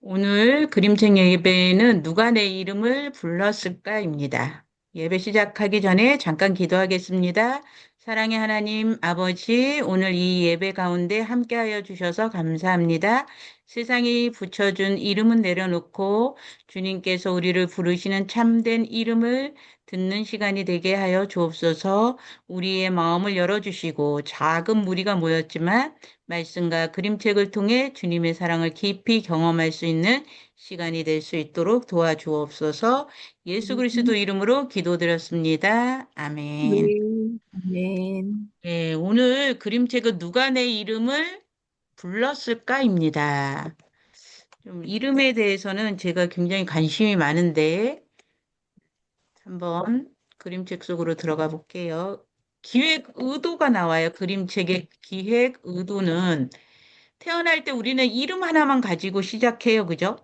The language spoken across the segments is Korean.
오늘 그림책 예배는 누가 내 이름을 불렀을까입니다. 예배 시작하기 전에 잠깐 기도하겠습니다. 사랑의 하나님 아버지, 오늘 이 예배 가운데 함께하여 주셔서 감사합니다. 세상이 붙여준 이름은 내려놓고 주님께서 우리를 부르시는 참된 이름을 듣는 시간이 되게 하여 주옵소서. 우리의 마음을 열어주시고 작은 무리가 모였지만 말씀과 그림책을 통해 주님의 사랑을 깊이 경험할 수 있는 시간이 될 수 있도록 도와주옵소서. 예수 그리스도 이름으로 기도드렸습니다. 아멘. 네, 아멘. 예, 오늘 그림책은 누가 내 이름을 불렀을까입니다. 좀 이름에 대해서는 제가 굉장히 관심이 많은데 한번 그림책 속으로 들어가 볼게요. 기획 의도가 나와요. 그림책의 기획 의도는 태어날 때 우리는 이름 하나만 가지고 시작해요. 그죠?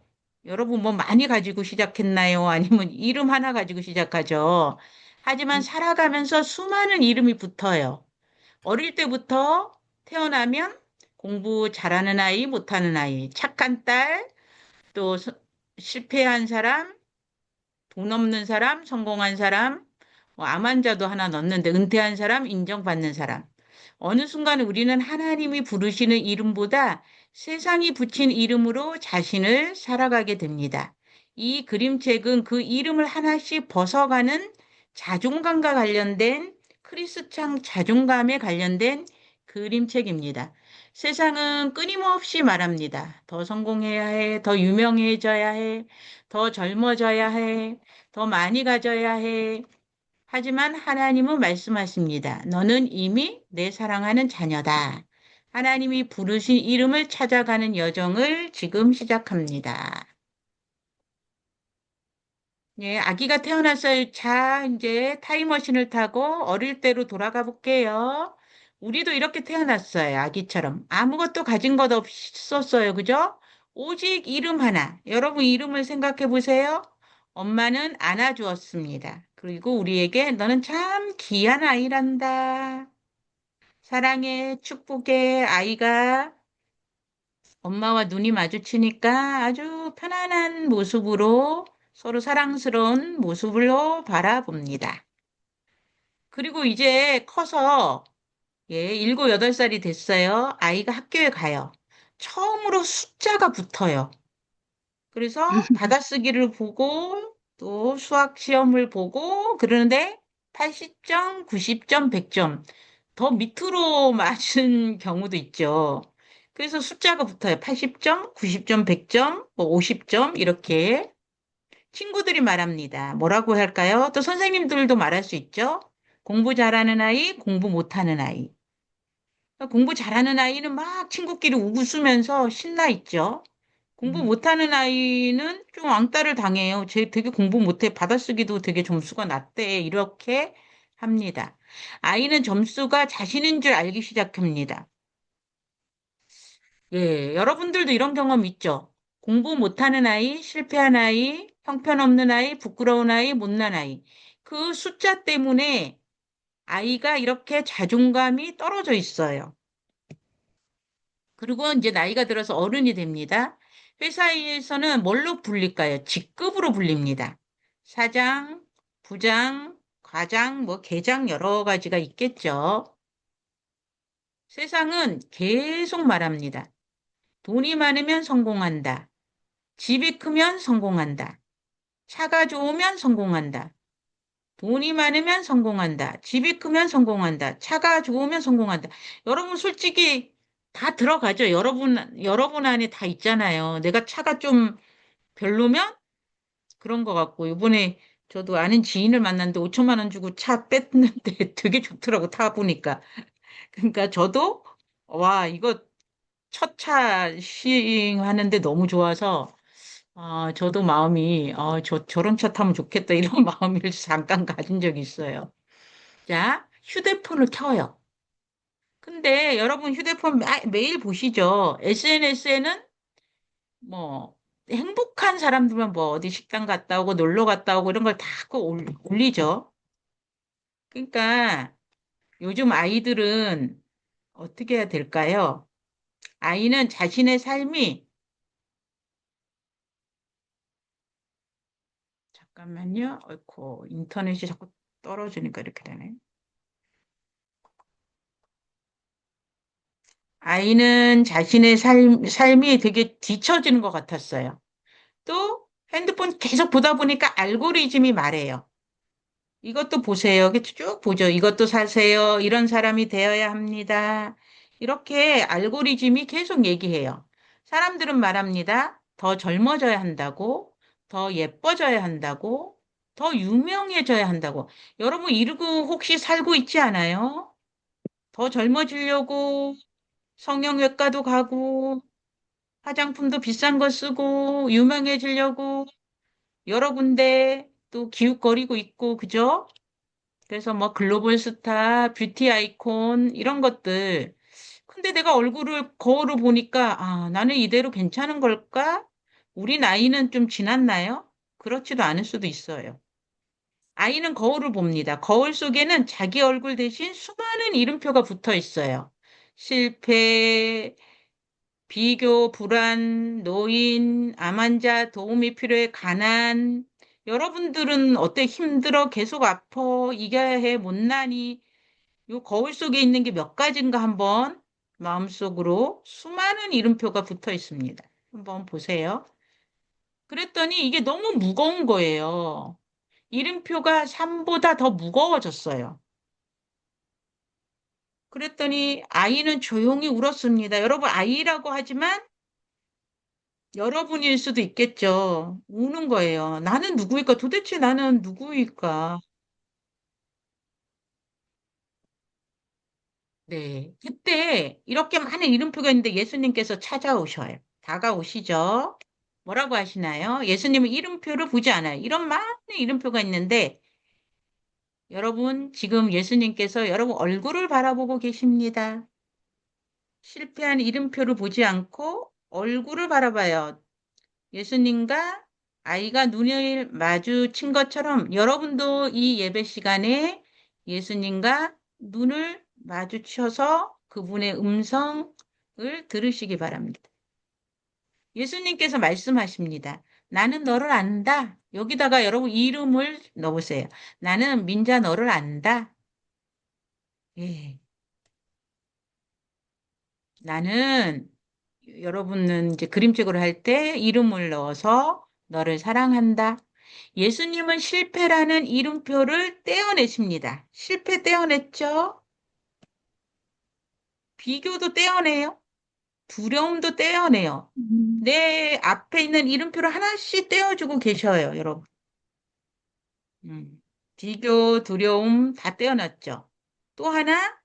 여러분 뭐 많이 가지고 시작했나요? 아니면 이름 하나 가지고 시작하죠? 하지만 살아가면서 수많은 이름이 붙어요. 어릴 때부터 태어나면 공부 잘하는 아이, 못하는 아이, 착한 딸, 또 실패한 사람, 돈 없는 사람, 성공한 사람, 뭐 암 환자도 하나 넣었는데 은퇴한 사람, 인정받는 사람. 어느 순간 우리는 하나님이 부르시는 이름보다 세상이 붙인 이름으로 자신을 살아가게 됩니다. 이 그림책은 그 이름을 하나씩 벗어가는 자존감과 관련된 크리스찬 자존감에 관련된 그림책입니다. 세상은 끊임없이 말합니다. 더 성공해야 해, 더 유명해져야 해, 더 젊어져야 해, 더 많이 가져야 해. 하지만 하나님은 말씀하십니다. 너는 이미 내 사랑하는 자녀다. 하나님이 부르신 이름을 찾아가는 여정을 지금 시작합니다. 예, 아기가 태어났어요. 자, 이제 타임머신을 타고 어릴 때로 돌아가 볼게요. 우리도 이렇게 태어났어요. 아기처럼. 아무것도 가진 것 없었어요. 그죠? 오직 이름 하나. 여러분 이름을 생각해 보세요. 엄마는 안아주었습니다. 그리고 우리에게 너는 참 귀한 아이란다. 사랑의 축복의 아이가 엄마와 눈이 마주치니까 아주 편안한 모습으로 서로 사랑스러운 모습으로 바라봅니다. 그리고 이제 커서 예, 7, 8살이 됐어요. 아이가 학교에 가요. 처음으로 숫자가 붙어요. 그래서 받아쓰기를 보고 또 수학 시험을 보고 그러는데 80점, 90점, 100점 더 밑으로 맞은 경우도 있죠. 그래서 숫자가 붙어요. 80점, 90점, 100점, 뭐 50점 이렇게 친구들이 말합니다. 뭐라고 할까요? 또 선생님들도 말할 수 있죠. 공부 잘하는 아이, 공부 못하는 아이. 공부 잘하는 아이는 막 친구끼리 웃으면서 신나 있죠. 공부 못하는 아이는 좀 왕따를 당해요. 쟤 되게 공부 못해. 받아쓰기도 되게 점수가 낮대. 이렇게 합니다. 아이는 점수가 자신인 줄 알기 시작합니다. 예, 여러분들도 이런 경험 있죠? 공부 못하는 아이, 실패한 아이, 형편없는 아이, 부끄러운 아이, 못난 아이. 그 숫자 때문에 아이가 이렇게 자존감이 떨어져 있어요. 그리고 이제 나이가 들어서 어른이 됩니다. 회사에서는 뭘로 불릴까요? 직급으로 불립니다. 사장, 부장, 과장, 뭐 계장 여러 가지가 있겠죠. 세상은 계속 말합니다. 돈이 많으면 성공한다. 집이 크면 성공한다. 차가 좋으면 성공한다. 돈이 많으면 성공한다. 집이 크면 성공한다. 차가 좋으면 성공한다. 여러분 솔직히 다 들어가죠. 여러분 안에 다 있잖아요. 내가 차가 좀 별로면 그런 것 같고, 이번에 저도 아는 지인을 만났는데 5천만 원 주고 차 뺐는데 되게 좋더라고, 타보니까. 그러니까 저도, 와, 이거 첫 차 시행하는데 너무 좋아서, 저도 마음이, 저런 차 타면 좋겠다, 이런 마음을 잠깐 가진 적이 있어요. 자, 휴대폰을 켜요. 근데 여러분 휴대폰 매일 보시죠. SNS에는 뭐 행복한 사람들만 뭐 어디 식당 갔다 오고 놀러 갔다 오고 이런 걸 다 올리죠. 그러니까 요즘 아이들은 어떻게 해야 될까요? 아이는 자신의 삶이 잠깐만요. 어이코, 인터넷이 자꾸 떨어지니까 이렇게 되네. 아이는 자신의 삶이 되게 뒤처지는 것 같았어요. 또 핸드폰 계속 보다 보니까 알고리즘이 말해요. 이것도 보세요. 이렇게 쭉 보죠. 이것도 사세요. 이런 사람이 되어야 합니다. 이렇게 알고리즘이 계속 얘기해요. 사람들은 말합니다. 더 젊어져야 한다고, 더 예뻐져야 한다고, 더 유명해져야 한다고. 여러분, 이러고 혹시 살고 있지 않아요? 더 젊어지려고 성형외과도 가고, 화장품도 비싼 거 쓰고, 유명해지려고 여러 군데 또 기웃거리고 있고, 그죠? 그래서 뭐 글로벌 스타, 뷰티 아이콘 이런 것들. 근데 내가 얼굴을 거울을 보니까 나는 이대로 괜찮은 걸까? 우리 나이는 좀 지났나요? 그렇지도 않을 수도 있어요. 아이는 거울을 봅니다. 거울 속에는 자기 얼굴 대신 수많은 이름표가 붙어 있어요. 실패, 비교, 불안, 노인, 암 환자, 도움이 필요해, 가난. 여러분들은 어때? 힘들어? 계속 아파? 이겨야 해? 못나니? 요 거울 속에 있는 게 몇 가지인가 한번 마음속으로 수많은 이름표가 붙어 있습니다. 한번 보세요. 그랬더니 이게 너무 무거운 거예요. 이름표가 3보다 더 무거워졌어요. 그랬더니 아이는 조용히 울었습니다. 여러분, 아이라고 하지만 여러분일 수도 있겠죠. 우는 거예요. 나는 누구일까? 도대체 나는 누구일까? 네. 그때 이렇게 많은 이름표가 있는데 예수님께서 찾아오셔요. 다가오시죠. 뭐라고 하시나요? 예수님은 이름표를 보지 않아요. 이런 많은 이름표가 있는데 여러분 지금 예수님께서 여러분 얼굴을 바라보고 계십니다. 실패한 이름표를 보지 않고 얼굴을 바라봐요. 예수님과 아이가 눈을 마주친 것처럼 여러분도 이 예배 시간에 예수님과 눈을 마주쳐서 그분의 음성을 들으시기 바랍니다. 예수님께서 말씀하십니다. 나는 너를 안다. 여기다가 여러분 이름을 넣으세요. 나는 민자 너를 안다. 예. 나는 여러분은 이제 그림책으로 할 때 이름을 넣어서 너를 사랑한다. 예수님은 실패라는 이름표를 떼어내십니다. 실패 떼어냈죠? 비교도 떼어내요. 두려움도 떼어내요. 음, 내 앞에 있는 이름표를 하나씩 떼어주고 계셔요, 여러분. 비교, 두려움 다 떼어놨죠. 또 하나,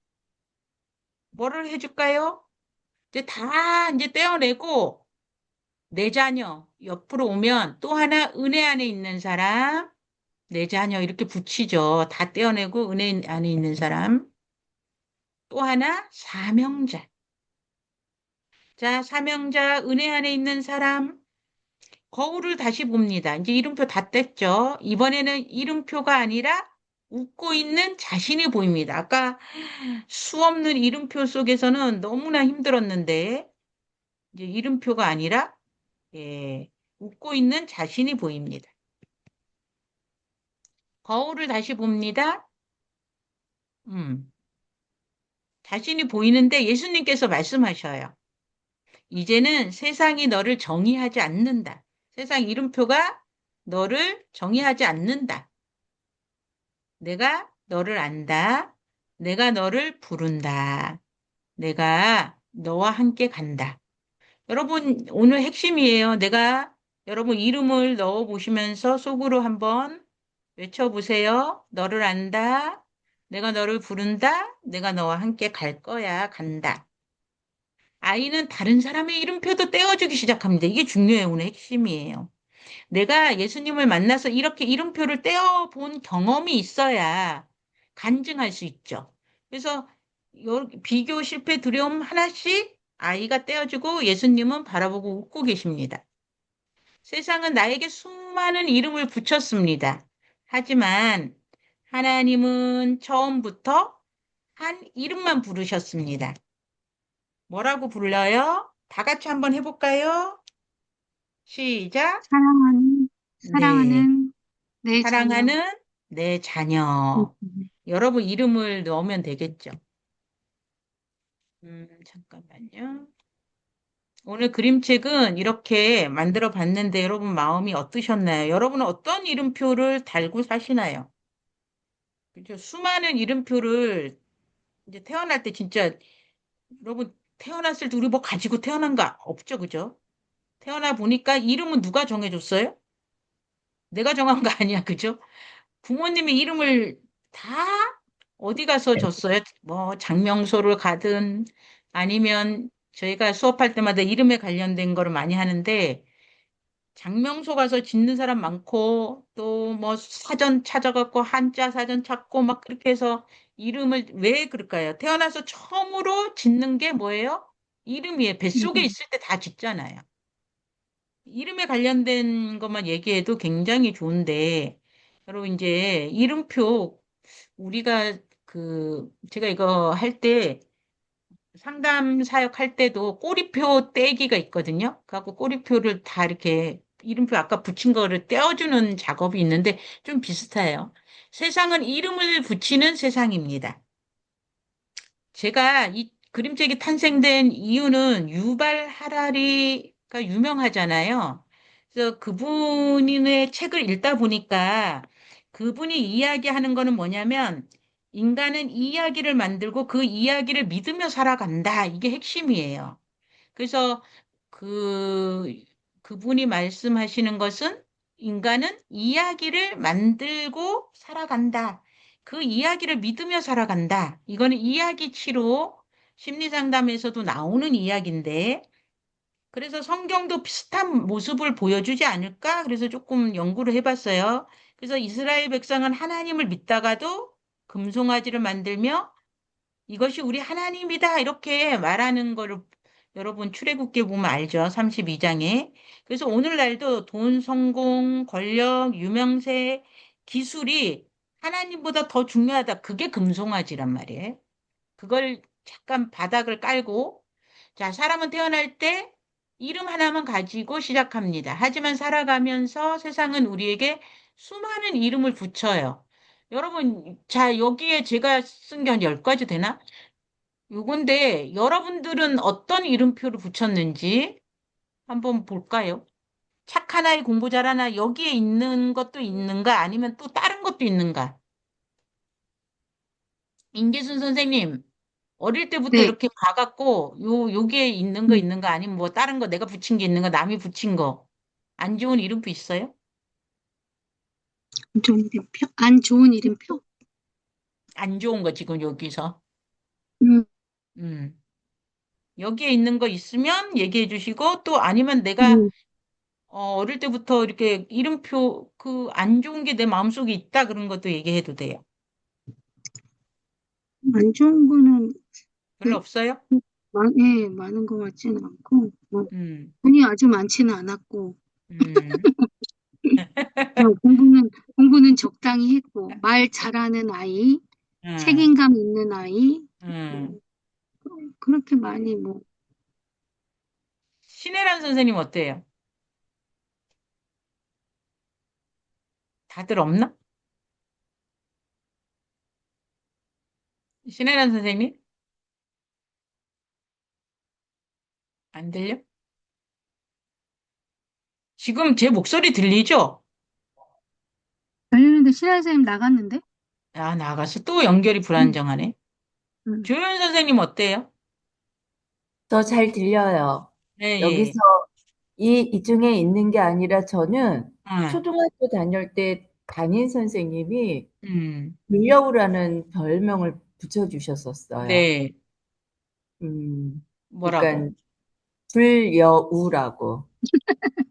뭐를 해줄까요? 이제 다 이제 떼어내고, 내 자녀 옆으로 오면 또 하나 은혜 안에 있는 사람, 내 자녀 이렇게 붙이죠. 다 떼어내고 은혜 안에 있는 사람. 또 하나 사명자. 자, 사명자 은혜 안에 있는 사람 거울을 다시 봅니다. 이제 이름표 다 뗐죠. 이번에는 이름표가 아니라 웃고 있는 자신이 보입니다. 아까 수 없는 이름표 속에서는 너무나 힘들었는데 이제 이름표가 아니라 웃고 있는 자신이 보입니다. 거울을 다시 봅니다. 음, 자신이 보이는데 예수님께서 말씀하셔요. 이제는 세상이 너를 정의하지 않는다. 세상 이름표가 너를 정의하지 않는다. 내가 너를 안다. 내가 너를 부른다. 내가 너와 함께 간다. 여러분, 오늘 핵심이에요. 내가 여러분 이름을 넣어 보시면서 속으로 한번 외쳐보세요. 너를 안다. 내가 너를 부른다. 내가 너와 함께 갈 거야. 간다. 아이는 다른 사람의 이름표도 떼어주기 시작합니다. 이게 중요해요. 오늘 핵심이에요. 내가 예수님을 만나서 이렇게 이름표를 떼어본 경험이 있어야 간증할 수 있죠. 그래서 비교, 실패, 두려움 하나씩 아이가 떼어주고 예수님은 바라보고 웃고 계십니다. 세상은 나에게 수많은 이름을 붙였습니다. 하지만 하나님은 처음부터 한 이름만 부르셨습니다. 뭐라고 불러요? 다 같이 한번 해볼까요? 시작. 사랑하는, 네. 사랑하는 내 자녀. 사랑하는 내 음, 자녀. 여러분 이름을 넣으면 되겠죠. 잠깐만요. 오늘 그림책은 이렇게 만들어 봤는데 여러분 마음이 어떠셨나요? 여러분은 어떤 이름표를 달고 사시나요? 그죠? 수많은 이름표를 이제 태어날 때 진짜 여러분 태어났을 때 우리 뭐 가지고 태어난 거 없죠, 그죠? 태어나 보니까 이름은 누가 정해줬어요? 내가 정한 거 아니야, 그죠? 부모님이 이름을 다 어디 가서 줬어요? 뭐 장명소를 가든 아니면 저희가 수업할 때마다 이름에 관련된 거를 많이 하는데 장명소 가서 짓는 사람 많고 또 뭐 사전 찾아갖고 한자 사전 찾고 막 그렇게 해서 이름을 왜 그럴까요? 태어나서 처음으로 짓는 게 뭐예요? 이름이에요. 뱃속에 이름. 있을 때 다 짓잖아요. 이름에 관련된 것만 얘기해도 굉장히 좋은데 여러분 이제 이름표 우리가 제가 이거 할 때 상담 사역 할 때도 꼬리표 떼기가 있거든요. 그래갖고 꼬리표를 다 이렇게 이름표 아까 붙인 거를 떼어주는 작업이 있는데 좀 비슷해요. 세상은 이름을 붙이는 세상입니다. 제가 이 그림책이 탄생된 이유는 유발 하라리가 유명하잖아요. 그래서 그분의 책을 읽다 보니까 그분이 이야기하는 거는 뭐냐면 인간은 이야기를 만들고 그 이야기를 믿으며 살아간다. 이게 핵심이에요. 그래서 그, 그분이 말씀하시는 것은 인간은 이야기를 만들고 살아간다. 그 이야기를 믿으며 살아간다. 이거는 이야기치로 심리상담에서도 나오는 이야기인데, 그래서 성경도 비슷한 모습을 보여주지 않을까? 그래서 조금 연구를 해봤어요. 그래서 이스라엘 백성은 하나님을 믿다가도 금송아지를 만들며 이것이 우리 하나님이다. 이렇게 말하는 거를 여러분 출애굽기에 보면 알죠? 32장에. 그래서 오늘날도 돈, 성공, 권력, 유명세, 기술이 하나님보다 더 중요하다. 그게 금송아지란 말이에요. 그걸 잠깐 바닥을 깔고 자, 사람은 태어날 때 이름 하나만 가지고 시작합니다. 하지만 살아가면서 세상은 우리에게 수많은 이름을 붙여요. 여러분, 자, 여기에 제가 쓴 게 한 10가지 되나? 요건데 여러분들은 어떤 이름표를 붙였는지 한번 볼까요? 착한 아이 공부 잘하나 여기에 있는 것도 있는가 아니면 또 다른 것도 있는가? 임기순 선생님 어릴 때부터 네. 이렇게 봐갖고 여기에 있는 거 음, 있는가 아니면 뭐 다른 거 내가 붙인 게 있는가 남이 붙인 거 안 좋은 이름표 있어요? 안 좋은 이름표? 안 좋은 이름표? 안 좋은 거 지금 여기서 음, 음. 여기에 있는 거 있으면 얘기해 주시고 또 아니면 내가 음, 어릴 때부터 이렇게 이름표 그 안 좋은 게 내 마음속에 있다 그런 것도 얘기해도 돼요. 안 좋은 거는 별로 없어요? 예, 많은 것 같지는 않고, 뭐, 음, 돈이 아주 많지는 않았고, 음, 공부는 적당히 했고, 말 잘하는 아이, 음, 책임감 있는 아이, 음. 뭐, 그렇게 많이 뭐, 신혜란 선생님 어때요? 다들 없나? 신혜란 선생님? 안 들려? 지금 제 목소리 들리죠? 열리는데 신한 선생님 나갔는데? 아, 나가서 또 연결이 음, 불안정하네. 음. 조현 선생님 어때요? 저 잘 들려요. 네, 여기서 예. 이 중에 있는 게 아니라 저는 아, 초등학교 다닐 때 담임 선생님이 음, 불려우라는 별명을 붙여주셨었어요. 네. 뭐라고? 그러니까 불여우라고.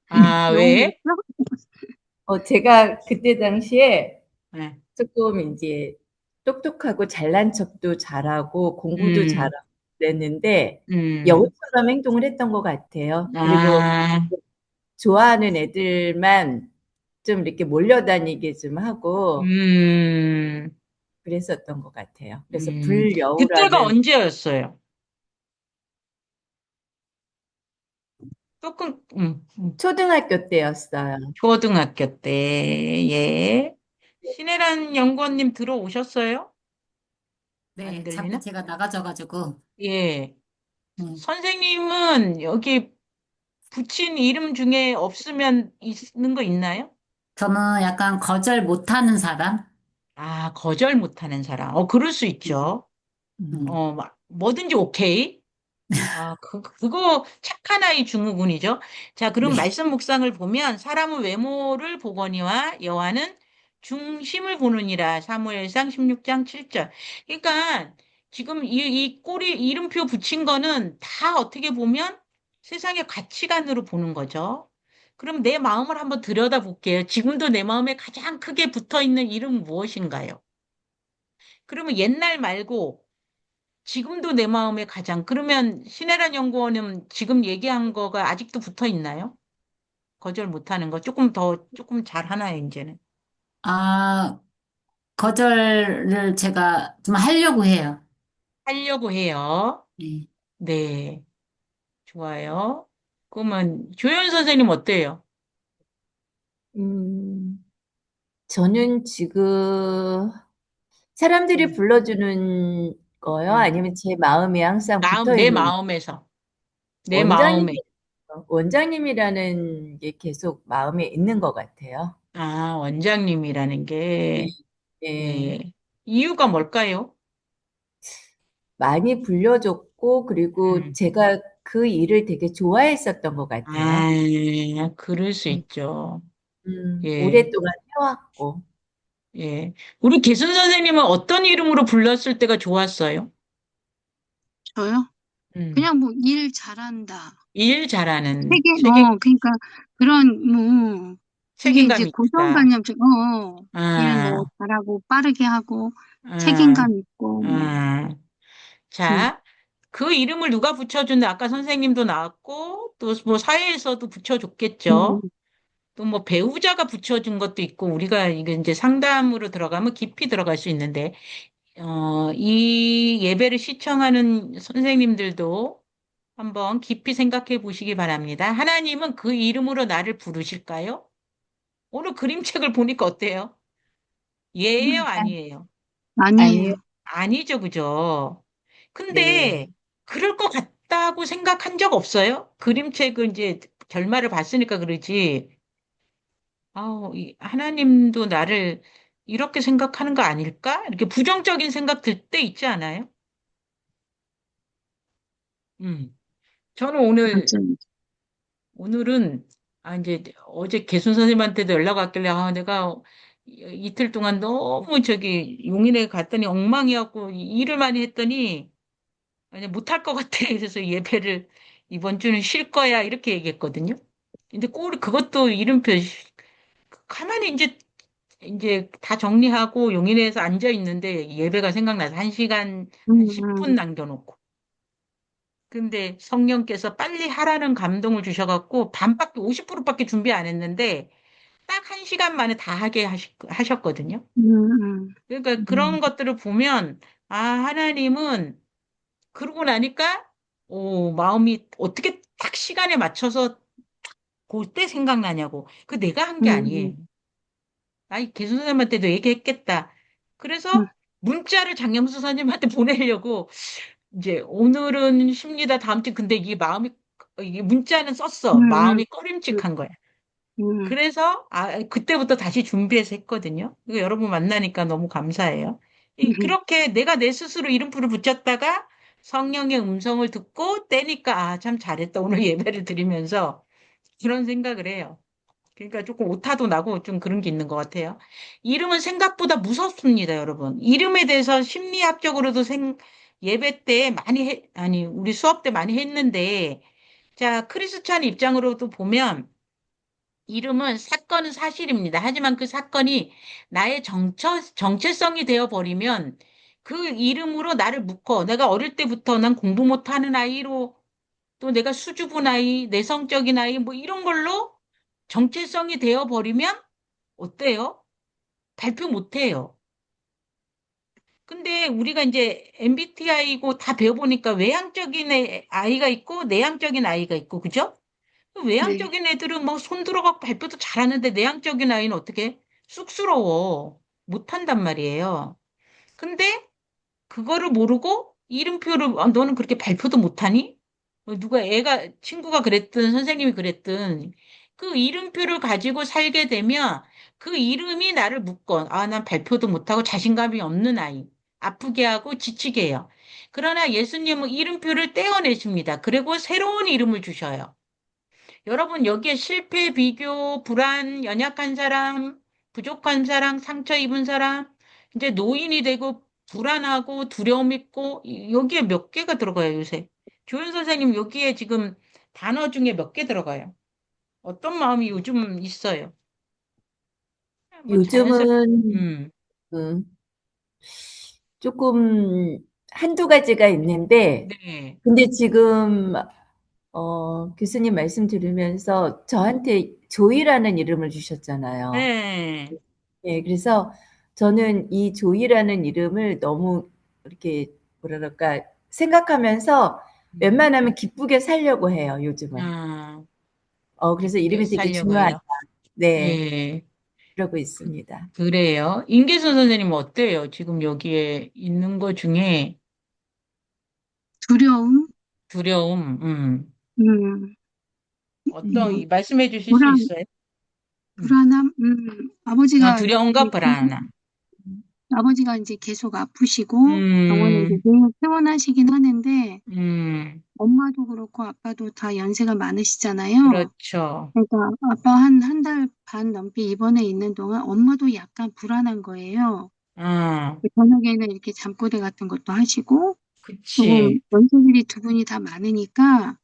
아, 영웅 왜? 됐어? 제가 그때 당시에 네. 조금 이제 똑똑하고 잘난 척도 잘하고 공부도 음, 잘하고 그랬는데 음, 여우처럼 행동을 했던 것 같아요. 그리고 아, 좋아하는 애들만 좀 이렇게 몰려다니게 좀 하고 음, 그랬었던 것 같아요. 그래서 음. 그때가 불여우라는 언제였어요? 조금, 초등학교 때였어요. 초등학교 때, 예. 신혜란 연구원님 들어오셨어요? 안 네, 잠깐 들리나? 제가 나가져가지고. 예. 네. 선생님은 여기 붙인 이름 중에 없으면 있는 거 있나요? 저는 약간 거절 못하는 사람? 아, 거절 못하는 사람. 그럴 수 음, 있죠. 음. 뭐든지 오케이. 아, 그거 착한 아이 증후군이죠. 자, 그럼 네. 말씀 묵상을 보면 사람은 외모를 보거니와 여호와는 중심을 보느니라. 사무엘상 16장 7절. 그러니까 지금 이 꼬리 이름표 붙인 거는 다 어떻게 보면 세상의 가치관으로 보는 거죠. 그럼 내 마음을 한번 들여다볼게요. 지금도 내 마음에 가장 크게 붙어 있는 이름은 무엇인가요? 그러면 옛날 말고 지금도 내 마음에 가장, 그러면 신혜란 연구원은 지금 얘기한 거가 아직도 붙어 있나요? 거절 못하는 거. 조금 잘 하나요, 이제는? 아, 거절을 제가 좀 하려고 해요. 하려고 해요. 네. 네, 좋아요. 그러면 조연 선생님 어때요? 음, 저는 지금 사람들이 음, 불러주는 거요? 음. 아니면 제 마음에 항상 붙어 내 있는 마음에서, 내 원장님, 마음에. 원장님이라는 게 계속 마음에 있는 것 같아요. 아, 원장님이라는 네, 게, 네. 예. 이유가 뭘까요? 많이 불려줬고, 그리고 음. 제가 그 일을 되게 좋아했었던 것 아, 같아요. 그럴 수 음, 있죠. 예. 오랫동안 해왔고. 예. 우리 개순 선생님은 어떤 이름으로 불렀을 때가 좋았어요? 저요? 음. 그냥 뭐 일 잘한다. 일 잘하는 그러니까 그런, 뭐, 그게 이제 책임감 있다. 고정관념적, 일 뭐 아, 잘하고 빠르게 하고 아, 책임감 있고, 뭐, 아. 음, 자, 그 이름을 누가 붙여줬는데 아까 선생님도 나왔고 또 뭐 사회에서도 붙여줬겠죠. 음, 또 뭐 배우자가 붙여준 것도 있고 우리가 이게 이제 상담으로 들어가면 깊이 들어갈 수 있는데 이 예배를 시청하는 선생님들도 한번 깊이 생각해 보시기 바랍니다. 하나님은 그 이름으로 나를 부르실까요? 오늘 그림책을 보니까 어때요? 예예요, 아니에요? 아니요, 아니에요. 아니죠, 그죠? 네. 근데 그럴 것 같다고 생각한 적 없어요? 그림책을 이제 결말을 봤으니까 그러지. 하나님도 나를 이렇게 생각하는 거 아닐까? 이렇게 부정적인 생각 들 때 있지 않아요? 음. 저는 맞아요. 오늘은, 이제 어제 개순 선생님한테도 연락 왔길래, 내가 이틀 동안 너무 용인에 갔더니 엉망이었고, 일을 많이 했더니, 아니, 못할 것 같아. 그래서 예배를 이번 주는 쉴 거야. 이렇게 얘기했거든요. 근데 그것도 이름표, 가만히 이제 다 정리하고 용인에서 앉아 있는데 예배가 생각나서 한 시간, 한 음, 10분 남겨놓고. 근데 성령께서 빨리 하라는 감동을 주셔갖고 반밖에 50%밖에 준비 안 했는데 딱 한 시간 만에 다 하게 하셨거든요. 음, 음, 그러니까 음, 그런 것들을 보면 하나님은 그러고 나니까 마음이 어떻게 딱 시간에 맞춰서 그때 생각나냐고. 그 내가 한 게 아니에요. 음, 아이 개수 선생님한테도 얘기했겠다. 음, 그래서 문자를 장영수 선생님한테 보내려고 이제 오늘은 쉽니다. 다음 주 근데 이게 문자는 썼어. 음, 마음이 꺼림칙한 거야. 음, 그래서 그때부터 다시 준비해서 했거든요. 이거 여러분 만나니까 너무 감사해요. 음, 그렇게 내가 내 스스로 이름표를 붙였다가 성령의 음성을 듣고 떼니까 참 잘했다. 오늘 예배를 드리면서 그런 생각을 해요. 그러니까 조금 오타도 나고 좀 그런 게 있는 것 같아요. 이름은 생각보다 무섭습니다, 여러분. 이름에 대해서 심리학적으로도 예배 때 우리 수업 때 많이 했는데, 자, 크리스찬 입장으로도 보면, 이름은 사건은 사실입니다. 하지만 그 사건이 나의 정체성이 되어버리면, 그 이름으로 나를 묶어. 내가 어릴 때부터 난 공부 못하는 아이로, 또 내가 수줍은 아이, 내성적인 아이, 뭐 이런 걸로 정체성이 되어버리면 어때요? 발표 못해요. 근데 우리가 이제 MBTI고 다 배워보니까 외향적인 아이가 있고 내향적인 아이가 있고, 그죠? 네. 외향적인 애들은 막 손 들어가고 발표도 잘하는데 내향적인 아이는 어떻게 쑥스러워. 못한단 말이에요. 근데 그거를 모르고 이름표를 너는 그렇게 발표도 못하니? 누가 애가 친구가 그랬든 선생님이 그랬든 그 이름표를 가지고 살게 되면 그 이름이 나를 묶어. 아, 난 발표도 못하고 자신감이 없는 아이. 아프게 하고 지치게 해요. 그러나 예수님은 이름표를 떼어내십니다. 그리고 새로운 이름을 주셔요. 여러분, 여기에 실패, 비교, 불안, 연약한 사람, 부족한 사람, 상처 입은 사람, 이제 노인이 되고 불안하고 두려움 있고, 여기에 몇 개가 들어가요, 요새? 조연 선생님, 여기에 지금 단어 중에 몇 개 들어가요? 어떤 마음이 요즘 있어요? 뭐 자연스럽게, 요즘은 음, 음, 조금 한두 가지가 있는데, 네, 근데 지금 교수님 말씀 들으면서 저한테 조이라는 이름을 주셨잖아요. 네, 예, 그래서 저는 이 조이라는 이름을 너무 이렇게 뭐라 그럴까 생각하면서 음, 웬만하면 기쁘게 살려고 해요, 요즘은. 아, 그래서 기쁘게 이름이 되게 살려고 중요하다. 해요. 네, 예. 그러고 있습니다. 그래요. 임계순 선생님 어때요? 지금 여기에 있는 것 중에 두려움, 두려움, 음, 어떤, 뭐, 말씀해 주실 수 불안, 있어요? 음. 불안함, 아버지가 두려움과 이제 불안함. 아버지가 이제 계속 아프시고 병원에 이제 음, 매일 퇴원하시긴 하는데 음, 엄마도 그렇고 아빠도 다 연세가 많으시잖아요. 그렇죠. 그러니까 아빠 한 달 반 넘게 입원해 있는 동안 엄마도 약간 불안한 거예요. 아, 저녁에는 이렇게 잠꼬대 같은 것도 하시고 조금 그치. 연세들이 두 분이 다 많으니까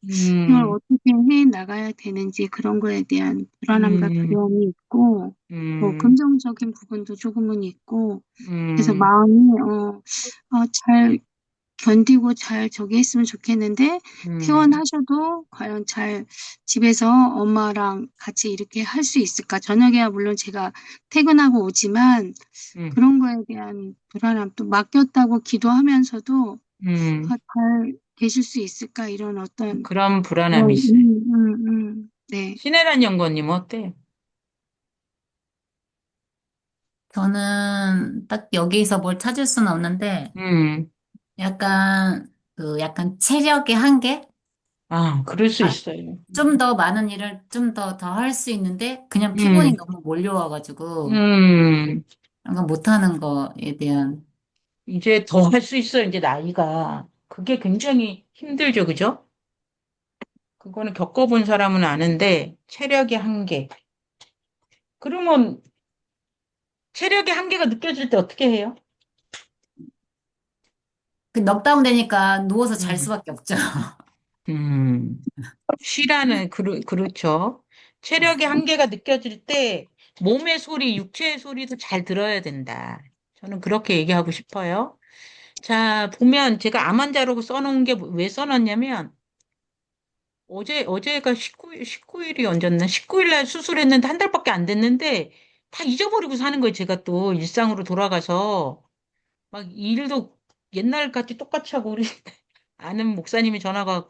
이걸 음, 어떻게 해 나가야 되는지 그런 거에 대한 불안함과 음, 두려움이 있고 뭐 음, 긍정적인 부분도 조금은 있고 그래서 음, 마음이 잘 견디고 잘 저기 했으면 좋겠는데 음, 퇴원하셔도 과연 잘 집에서 엄마랑 같이 이렇게 할 수 있을까? 저녁에야 물론 제가 퇴근하고 오지만 음, 그런 거에 대한 불안함 또 맡겼다고 기도하면서도 음. 잘 계실 수 있을까? 이런 어떤 그런 불안함이 그런 있어요. 네. 신혜란 연구원님 어때요? 저는 딱 여기서 뭘 찾을 수는 없는데, 음, 약간 체력의 한계? 아, 그럴 수 아, 있어요. 좀 더 많은 일을 좀 더 할 수 있는데, 그냥 피곤이 음, 너무 몰려와가지고, 음. 약간 못하는 거에 대한, 이제 더 할 수 있어요, 이제 나이가. 그게 굉장히 힘들죠, 그죠? 그거는 겪어본 사람은 아는데, 체력의 한계. 그러면 체력의 한계가 느껴질 때 어떻게 해요? 그 넉다운 되니까 누워서 잘 음, 수밖에 없죠. 음, 그렇죠. 체력의 한계가 느껴질 때 몸의 소리, 육체의 소리도 잘 들어야 된다. 저는 그렇게 얘기하고 싶어요. 자, 보면 제가 암 환자라고 써놓은 게 왜 써놨냐면, 어제가 19일이 언제였나? 19일 날 수술했는데 한 달밖에 안 됐는데 다 잊어버리고 사는 거예요. 제가 또 일상으로 돌아가서 막 일도 옛날 같이 똑같이 하고 우리 아는 목사님이 전화가 와서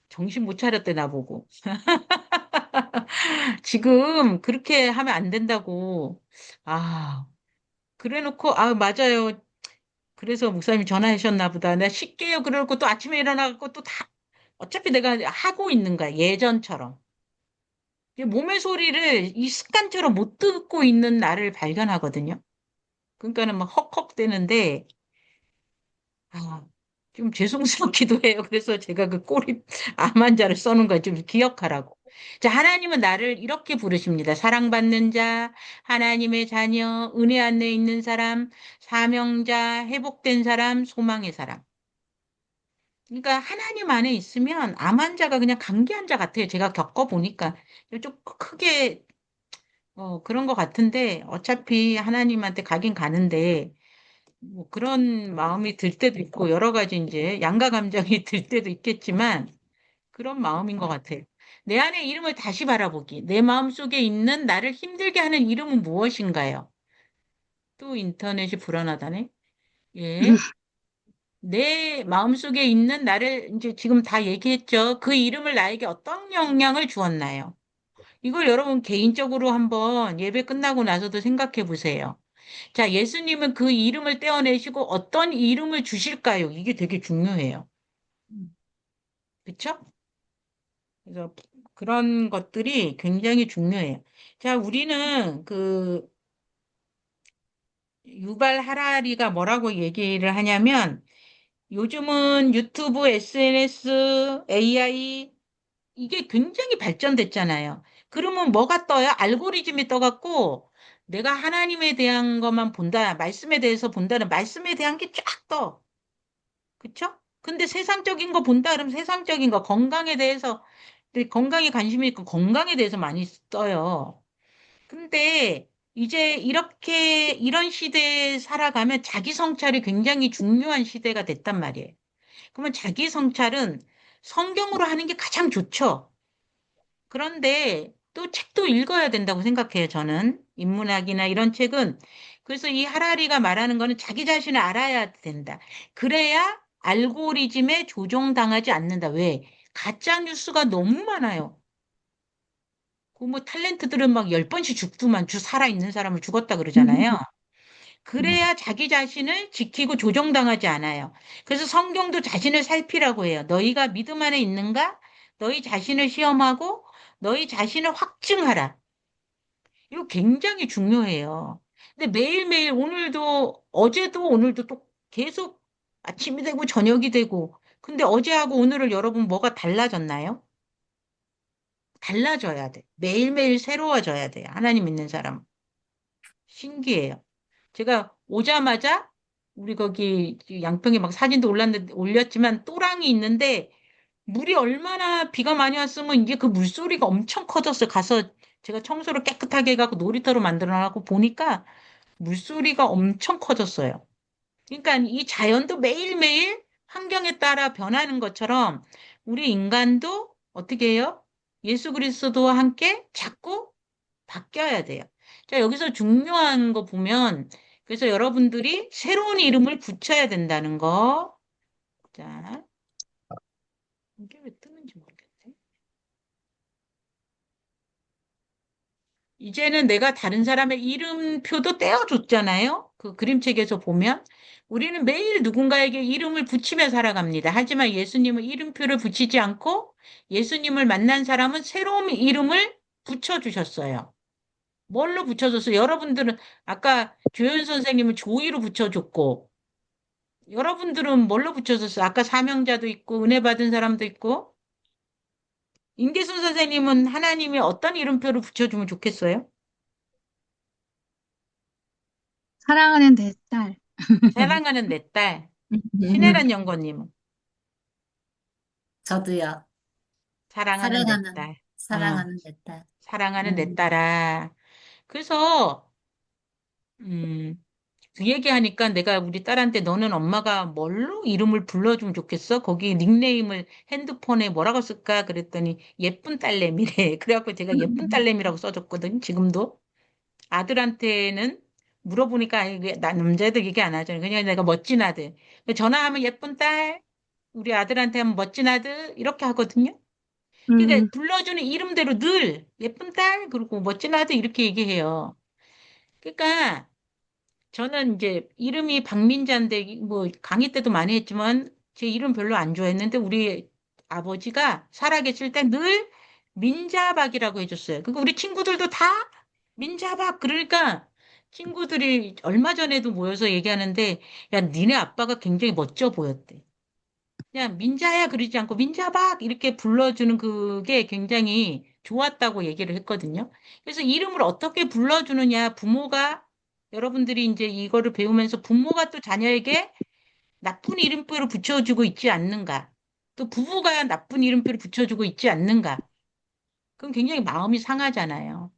정신 못 차렸대 나보고. 지금 그렇게 하면 안 된다고. 아, 그래 놓고 아, 맞아요. 그래서 목사님이 전화하셨나 보다. 내가 쉴게요. 그러고 또 아침에 일어나고 또 다 어차피 내가 하고 있는 거야. 예전처럼. 이게 몸의 소리를 이 습관처럼 못 듣고 있는 나를 발견하거든요. 그러니까는 막 헉헉대는데, 아, 좀 죄송스럽기도 해요. 그래서 제가 그 꼬리 암 환자를 써놓은 거 좀 기억하라고. 자, 하나님은 나를 이렇게 부르십니다. 사랑받는 자, 하나님의 자녀, 은혜 안에 있는 사람, 사명자, 회복된 사람, 소망의 사람. 그러니까 하나님 안에 있으면 암 환자가 그냥 감기 환자 같아요. 제가 겪어보니까. 좀 크게 그런 것 같은데, 어차피 하나님한테 가긴 가는데, 뭐 그런 마음이 들 때도 있고, 여러 가지 이제 양가 감정이 들 때도 있겠지만, 그런 마음인 것 같아요. 내 안의 이름을 다시 바라보기. 내 마음 속에 있는 나를 힘들게 하는 이름은 무엇인가요? 또 인터넷이 불안하다네? 예. 내 마음속에 있는 나를 이제 지금 다 얘기했죠. 그 이름을 나에게 어떤 영향을 주었나요? 이걸 여러분 개인적으로 한번 예배 끝나고 나서도 생각해 보세요. 자, 예수님은 그 이름을 떼어내시고 어떤 이름을 주실까요? 이게 되게 중요해요. 그쵸? 그래서 그런 것들이 굉장히 중요해요. 자, 우리는 그 유발 하라리가 뭐라고 얘기를 하냐면 요즘은 유튜브, SNS, AI 이게 굉장히 발전됐잖아요. 그러면 뭐가 떠요? 알고리즘이 떠갖고 내가 하나님에 대한 것만 본다, 말씀에 대해서 본다는 말씀에 대한 게 쫙 떠. 그쵸? 근데 세상적인 거 본다 그러면 세상적인 거, 건강에 대해서, 근데 건강에 관심이 있고 건강에 대해서 많이 써요. 근데 이제 이렇게 이런 시대에 살아가면 자기 성찰이 굉장히 중요한 시대가 됐단 말이에요. 그러면 자기 성찰은 성경으로 하는 게 가장 좋죠. 그런데 또 책도 읽어야 된다고 생각해요, 저는. 인문학이나 이런 책은. 그래서 이 하라리가 말하는 거는 자기 자신을 알아야 된다. 그래야 알고리즘에 조종당하지 않는다. 왜? 가짜 뉴스가 너무 많아요. 그 뭐 탤런트들은 막 10번씩 죽더만 살아있는 사람을 죽었다 그러잖아요. 그래야 자기 자신을 지키고 조종당하지 않아요. 그래서 성경도 자신을 살피라고 해요. 너희가 믿음 안에 있는가? 너희 자신을 시험하고 너희 자신을 확증하라. 이거 굉장히 중요해요. 근데 매일매일 오늘도 어제도 오늘도 또 계속 아침이 되고 저녁이 되고 근데 어제하고 오늘을 여러분 뭐가 달라졌나요? 달라져야 돼. 매일매일 새로워져야 돼요. 하나님 믿는 사람. 신기해요. 제가 오자마자 우리 거기 양평에 막 사진도 올렸지만 또랑이 있는데 물이 얼마나 비가 많이 왔으면 이제 그 물소리가 엄청 커졌어요. 가서 제가 청소를 깨끗하게 해갖고 놀이터로 만들어놔갖고 보니까 물소리가 엄청 커졌어요. 그러니까 이 자연도 매일매일 환경에 따라 변하는 것처럼 우리 인간도 어떻게 해요? 예수 그리스도와 함께 자꾸 바뀌어야 돼요. 자, 여기서 중요한 거 보면, 그래서 여러분들이 새로운 이름을 붙여야 된다는 거. 자, 이게 왜 뜨는지 모르겠네. 이제는 내가 다른 사람의 이름표도 떼어줬잖아요. 그 그림책에서 보면. 우리는 매일 누군가에게 이름을 붙이며 살아갑니다. 하지만 예수님은 이름표를 붙이지 않고 예수님을 만난 사람은 새로운 이름을 붙여주셨어요. 뭘로 붙여줬어요? 여러분들은 아까 조연 선생님은 조이로 붙여줬고, 여러분들은 뭘로 붙여줬어요? 아까 사명자도 있고, 은혜 받은 사람도 있고, 임계순 선생님은 하나님이 어떤 이름표를 붙여주면 좋겠어요? 사랑하는 내 딸. 사랑하는 내 딸, 신혜란 연구님은 저도요. 사랑하는 내 사랑하는, 딸, 사랑하는 내 딸. 사랑하는 내 음, 딸아. 그래서, 음, 그 얘기하니까 내가 우리 딸한테 너는 엄마가 뭘로 이름을 불러주면 좋겠어? 거기 닉네임을 핸드폰에 뭐라고 쓸까? 그랬더니 예쁜 딸내미래. 그래갖고 제가 예쁜 딸내미라고 써줬거든, 지금도. 아들한테는 물어보니까 이게 나 남자애들 얘기 안 하잖아. 그냥 내가 멋진 아들. 전화하면 예쁜 딸, 우리 아들한테 하면 멋진 아들 이렇게 하거든요. 그러니까 음, 불러주는 이름대로 늘 예쁜 딸 그리고 멋진 아들 이렇게 얘기해요. 그러니까 저는 이제 이름이 박민자인데 뭐 강의 때도 많이 했지만 제 이름 별로 안 좋아했는데 우리 아버지가 살아계실 때 늘 민자박이라고 해줬어요. 그러니까 우리 친구들도 다 민자박 그러니까 친구들이 얼마 전에도 모여서 얘기하는데 야 니네 아빠가 굉장히 멋져 보였대. 그냥 민자야 그러지 않고 민자박 이렇게 불러주는 그게 굉장히 좋았다고 얘기를 했거든요. 그래서 이름을 어떻게 불러주느냐 부모가 여러분들이 이제 이거를 배우면서 부모가 또 자녀에게 나쁜 이름표를 붙여주고 있지 않는가. 또 부부가 나쁜 이름표를 붙여주고 있지 않는가. 그럼 굉장히 마음이 상하잖아요.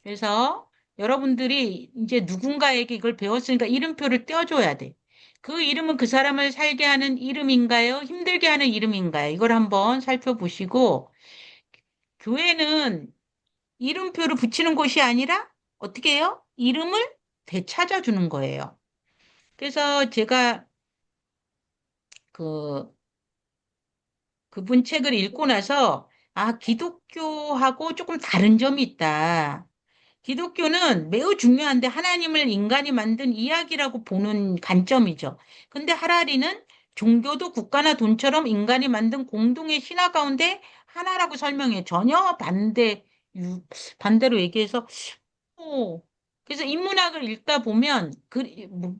그래서 여러분들이 이제 누군가에게 이걸 배웠으니까 이름표를 떼어줘야 돼. 그 이름은 그 사람을 살게 하는 이름인가요? 힘들게 하는 이름인가요? 이걸 한번 살펴보시고, 교회는 이름표를 붙이는 곳이 아니라 어떻게 해요? 이름을 되찾아주는 거예요. 그래서 제가 그, 그분 책을 읽고 나서, 아, 기독교하고 조금 다른 점이 있다. 기독교는 매우 중요한데 하나님을 인간이 만든 이야기라고 보는 관점이죠. 근데 하라리는 종교도 국가나 돈처럼 인간이 만든 공동의 신화 가운데 하나라고 설명해. 전혀 반대로 얘기해서, 그래서 인문학을 읽다 보면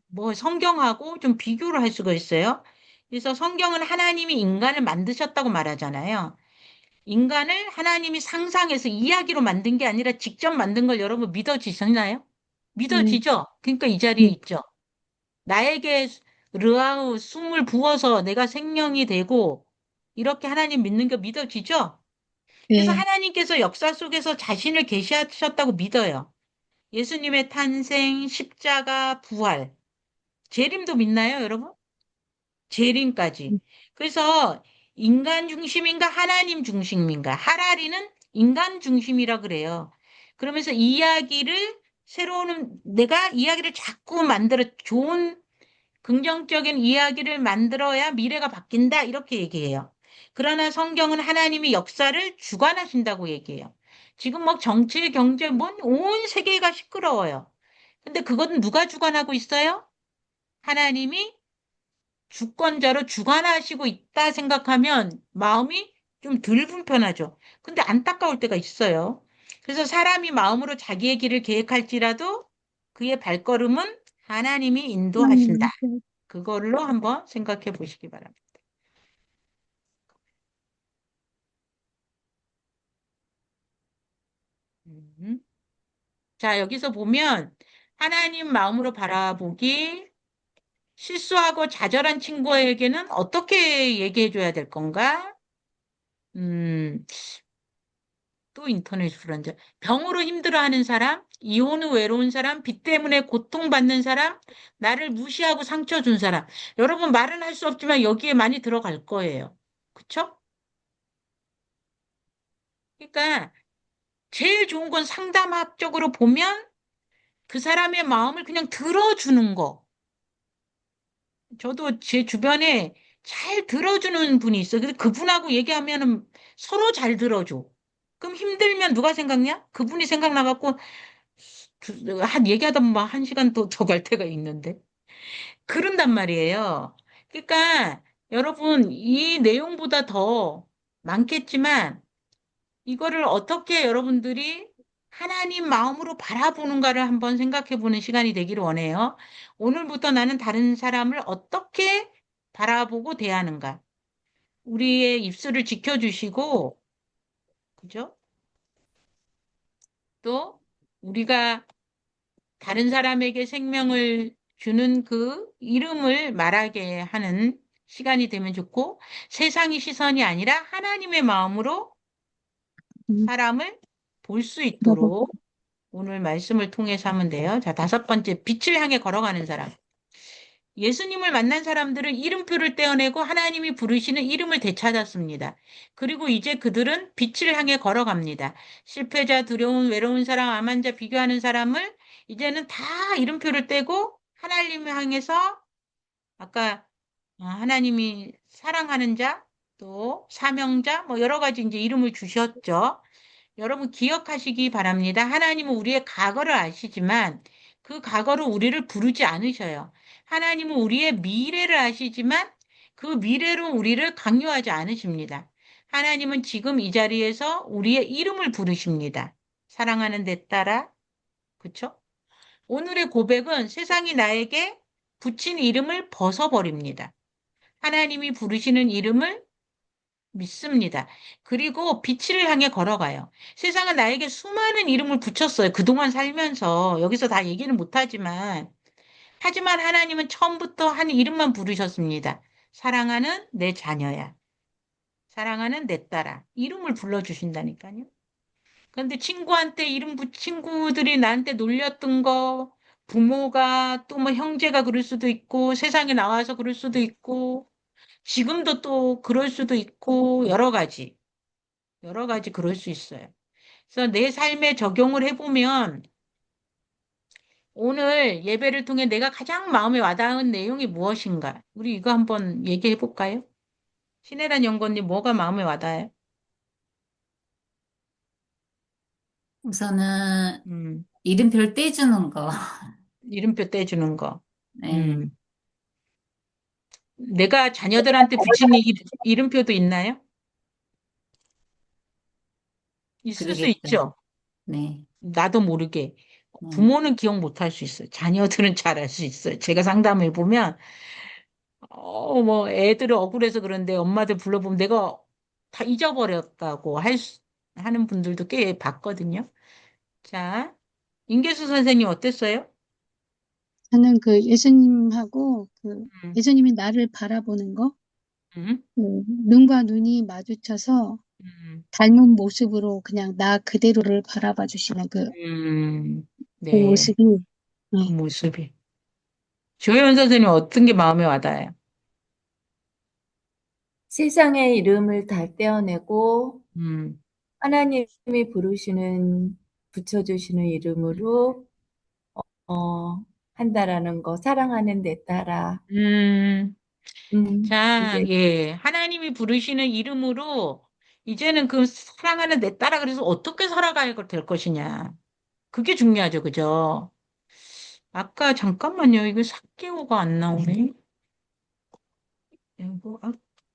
뭐 성경하고 좀 비교를 할 수가 있어요. 그래서 성경은 하나님이 인간을 만드셨다고 말하잖아요. 인간을 하나님이 상상해서 이야기로 만든 게 아니라 직접 만든 걸 여러분 믿어지셨나요? 네, 믿어지죠? 그러니까 이 자리에 네, 있죠. 나에게 르아우 숨을 부어서 내가 생명이 되고 이렇게 하나님 믿는 게 믿어지죠? 그래서 네. 하나님께서 역사 속에서 자신을 계시하셨다고 믿어요. 예수님의 탄생, 십자가, 부활. 재림도 믿나요, 여러분? 재림까지. 그래서 인간 중심인가 하나님 중심인가? 하라리는 인간 중심이라 그래요. 그러면서 이야기를 새로운 내가 이야기를 자꾸 만들어 좋은 긍정적인 이야기를 만들어야 미래가 바뀐다 이렇게 얘기해요. 그러나 성경은 하나님이 역사를 주관하신다고 얘기해요. 지금 뭐 정치, 경제, 온 세계가 시끄러워요. 근데 그건 누가 주관하고 있어요? 하나님이 주권자로 주관하시고 있다 생각하면 마음이 좀 덜 불편하죠. 근데 안타까울 때가 있어요. 그래서 사람이 마음으로 자기의 길을 계획할지라도 그의 발걸음은 하나님이 인도하신다. 그걸로 한번 생각해 보시기 바랍니다. 음. 자, 여기서 보면 하나님 마음으로 바라보기, 실수하고 좌절한 친구에게는 어떻게 얘기해 줘야 될 건가? 음, 또 인터넷 불안자. 병으로 힘들어하는 사람, 이혼 후 외로운 사람, 빚 때문에 고통받는 사람, 나를 무시하고 상처 준 사람. 여러분 말은 할 수 없지만 여기에 많이 들어갈 거예요. 그쵸? 그러니까 제일 좋은 건 상담학적으로 보면 그 사람의 마음을 그냥 들어주는 거. 저도 제 주변에 잘 들어주는 분이 있어요. 근데 그분하고 얘기하면은 서로 잘 들어줘. 그럼 힘들면 누가 생각냐? 그분이 생각나갖고 한 얘기하다 보면 한 시간 더 갈 때가 있는데. 그런단 말이에요. 그러니까 여러분 이 내용보다 더 많겠지만 이거를 어떻게 여러분들이 하나님 마음으로 바라보는가를 한번 생각해 보는 시간이 되기를 원해요. 오늘부터 나는 다른 사람을 어떻게 바라보고 대하는가. 우리의 입술을 지켜주시고, 그죠? 또 우리가 다른 사람에게 생명을 주는 그 이름을 말하게 하는 시간이 되면 좋고, 세상의 시선이 아니라 하나님의 마음으로 사람을 볼 수 있도록 오늘 말씀을 통해서 하면 돼요. 자, 다섯 번째, 빛을 향해 걸어가는 사람. 예수님을 만난 사람들은 이름표를 떼어내고 하나님이 부르시는 이름을 되찾았습니다. 그리고 이제 그들은 빛을 향해 걸어갑니다. 실패자, 두려운, 외로운 사람, 암 환자 비교하는 사람을 이제는 다 이름표를 떼고 하나님을 향해서 아까 하나님이 사랑하는 자, 또 사명자, 뭐 여러 가지 이제 이름을 주셨죠. 여러분 기억하시기 바랍니다. 하나님은 우리의 과거를 아시지만 그 과거로 우리를 부르지 않으셔요. 하나님은 우리의 미래를 아시지만 그 미래로 우리를 강요하지 않으십니다. 하나님은 지금 이 자리에서 우리의 이름을 부르십니다. 사랑하는 내 딸아, 그쵸? 오늘의 고백은 세상이 나에게 붙인 이름을 벗어버립니다. 하나님이 부르시는 이름을 믿습니다. 그리고 빛을 향해 걸어가요. 세상은 나에게 수많은 이름을 붙였어요. 그동안 살면서. 여기서 다 얘기는 못하지만. 하지만 하나님은 처음부터 한 이름만 부르셨습니다. 사랑하는 내 자녀야. 사랑하는 내 딸아. 이름을 불러주신다니까요. 그런데 친구들이 나한테 놀렸던 거, 부모가 또 뭐 형제가 그럴 수도 있고, 세상에 나와서 그럴 수도 있고, 지금도 또 그럴 수도 있고, 여러 가지 그럴 수 있어요. 그래서 내 삶에 적용을 해보면 오늘 예배를 통해 내가 가장 마음에 와닿은 내용이 무엇인가? 우리 이거 한번 얘기해 볼까요? 신혜란 연구원님 뭐가 마음에 와닿아요? 우선은 음, 이름표를 떼주는 거. 이름표 떼주는 거. 네, 음, 내가 자녀들한테 붙이는 이름표도 있나요? 있을 수 그러겠죠. 있죠. 네, 나도 모르게. 네. 부모는 기억 못 할 수 있어요. 자녀들은 잘 알 수 있어요. 제가 상담해 보면, 뭐, 애들은 억울해서 그런데 엄마들 불러보면 내가 다 잊어버렸다고 하는 분들도 꽤 봤거든요. 자, 임계수 선생님 어땠어요? 저는 그 예수님하고 그 음, 예수님이 나를 바라보는 거, 음, 그 눈과 눈이 마주쳐서 음, 닮은 모습으로 그냥 나 그대로를 바라봐 주시는 그 네, 모습이, 그 네. 모습이. 조혜원 선생님 어떤 게 마음에 와닿아요? 세상의 이름을 다 떼어내고 음, 하나님이 붙여주시는 이름으로 한다라는 거, 사랑하는 내 딸아. 음, 자, 이게 예. 하나님이 부르시는 이름으로 이제는 그 사랑하는 내 딸아 그래서 어떻게 살아가야 될 것이냐. 그게 중요하죠. 그죠? 아까 잠깐만요. 이거 삭개오가 안 나오네. 이거,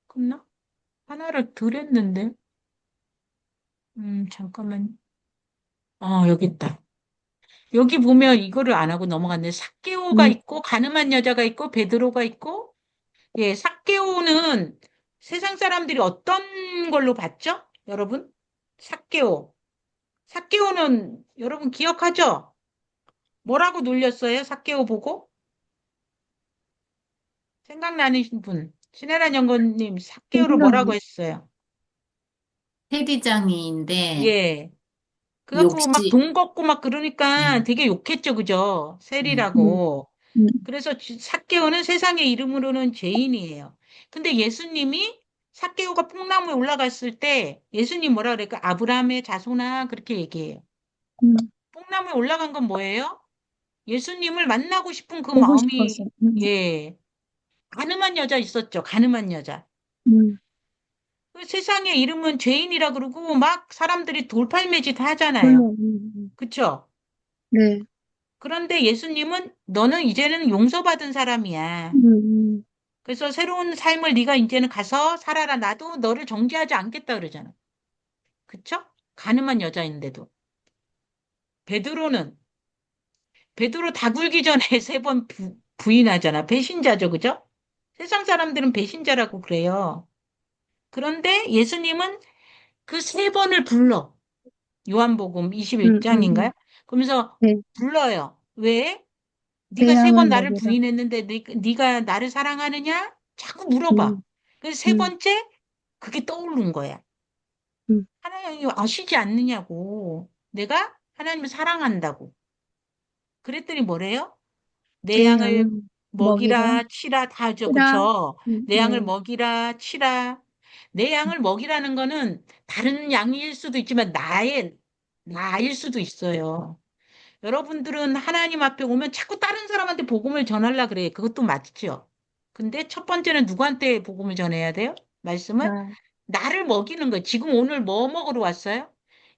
끝나? 하나를 덜 했는데. 잠깐만. 여기 있다. 여기 보면 이거를 안 하고 넘어갔네. 삭개오가 음, 있고, 가늠한 여자가 있고, 베드로가 있고, 예, 삭개오는 세상 사람들이 어떤 걸로 봤죠? 여러분? 삭개오. 삭개오는 여러분 기억하죠? 뭐라고 놀렸어요? 삭개오 보고? 생각나는 분. 신혜란 연구님, 삭개오를 뭐라고 생각이, 했어요? 세리장이인데 예. 그래갖고 막 욕심. 돈 걷고 막 그러니까 네. 되게 욕했죠, 그죠? 네. 음, 세리라고. 음, 그래서 삭개오는 세상의 이름으로는 죄인이에요. 근데 예수님이 삭개오가 뽕나무에 올라갔을 때 예수님 뭐라 그럴까? 아브라함의 자손아 그렇게 얘기해요. 음, 뽕나무에 올라간 건 뭐예요? 예수님을 만나고 싶은 그 보고 마음이 싶어서, 예. 가늠한 여자 있었죠. 가늠한 여자. 음, 그 세상의 이름은 죄인이라 그러고 막 사람들이 돌팔매짓 하잖아요. 물론, 그쵸? 네, 그런데 예수님은 너는 이제는 용서받은 사람이야. 음, 그래서 새로운 삶을 네가 이제는 가서 살아라. 나도 너를 정죄하지 않겠다 그러잖아. 그쵸? 가늠한 여자인데도. 베드로는 베드로 다 굴기 전에 세 번 부인하잖아. 배신자죠. 그죠? 세상 사람들은 배신자라고 그래요. 그런데 예수님은 그 세 번을 불러. 요한복음 음, 음, 21장인가요? 그러면서 네, 불러요. 왜? 내 네가 세 번 양을 나를 먹여라, 부인했는데 네가 나를 사랑하느냐? 자꾸 물어봐. 음, 그래서 세 음, 번째 그게 떠오른 거야. 음, 하나님이 아시지 않느냐고. 내가 하나님을 사랑한다고. 그랬더니 뭐래요? 내 내 양을 양을 먹이라, 먹이라 치라 다 하죠. 치라, 그쵸? 내 양을 네, 먹이라 치라. 내 양을 먹이라는 거는 다른 양일 수도 있지만 나일 수도 있어요. 여러분들은 하나님 앞에 오면 자꾸 다른 사람한테 복음을 전하려 그래. 그것도 맞죠. 근데 첫 번째는 누구한테 복음을 전해야 돼요? 말씀을? 나 나를 먹이는 거예요. 지금 오늘 뭐 먹으러 왔어요?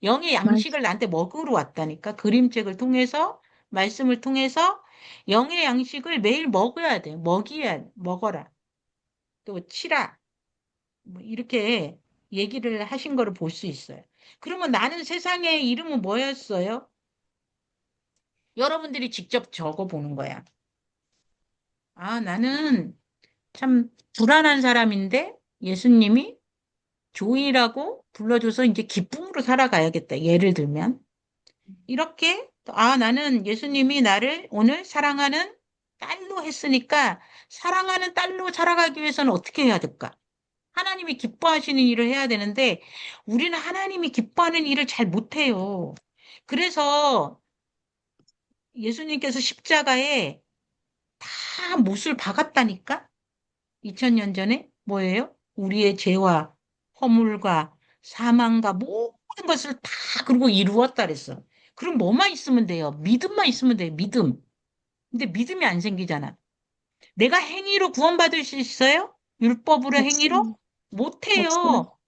영의 양식을 말씀, 나한테 먹으러 왔다니까. 그림책을 통해서, 말씀을 통해서 영의 양식을 매일 먹어야 돼요. 먹어라. 또 치라. 뭐 이렇게 얘기를 하신 거를 볼 수 있어요. 그러면 나는 세상의 이름은 뭐였어요? 여러분들이 직접 적어 보는 거야. 아, 나는 참 불안한 사람인데 예수님이 조이라고 불러줘서 이제 기쁨으로 살아가야겠다. 예를 들면. 이렇게, 나는 예수님이 나를 오늘 사랑하는 딸로 했으니까 사랑하는 딸로 살아가기 위해서는 어떻게 해야 될까? 하나님이 기뻐하시는 일을 해야 되는데 우리는 하나님이 기뻐하는 일을 잘 못해요. 그래서 예수님께서 십자가에 다 못을 박았다니까? 2000년 전에 뭐예요? 우리의 죄와 허물과 사망과 모든 것을 다 그리고 이루었다 그랬어. 그럼 뭐만 있으면 돼요? 믿음만 있으면 돼요. 믿음. 근데 믿음이 안 생기잖아. 내가 행위로 구원받을 수 있어요? 율법으로 행위로? 없어요. 없어요. 못해요.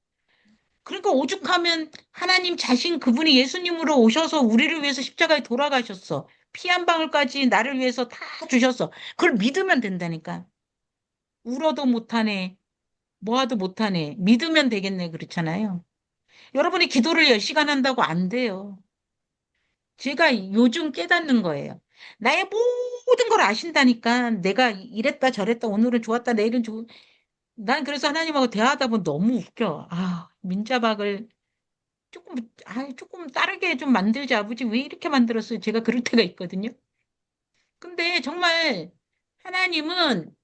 그러니까 오죽하면 하나님 자신 그분이 예수님으로 오셔서 우리를 위해서 십자가에 돌아가셨어. 피 한 방울까지 나를 위해서 다 주셨어. 그걸 믿으면 된다니까. 울어도 못하네. 뭐하도 못하네. 믿으면 되겠네. 그렇잖아요. 여러분이 기도를 10시간 한다고 안 돼요. 제가 요즘 깨닫는 거예요. 나의 모든 걸 아신다니까. 내가 이랬다 저랬다 오늘은 좋았다 내일은 난 그래서 하나님하고 대화하다 보면 너무 웃겨. 아, 민자박을 조금, 조금 다르게 좀 만들자. 아버지 왜 이렇게 만들었어요? 제가 그럴 때가 있거든요. 근데 정말 하나님은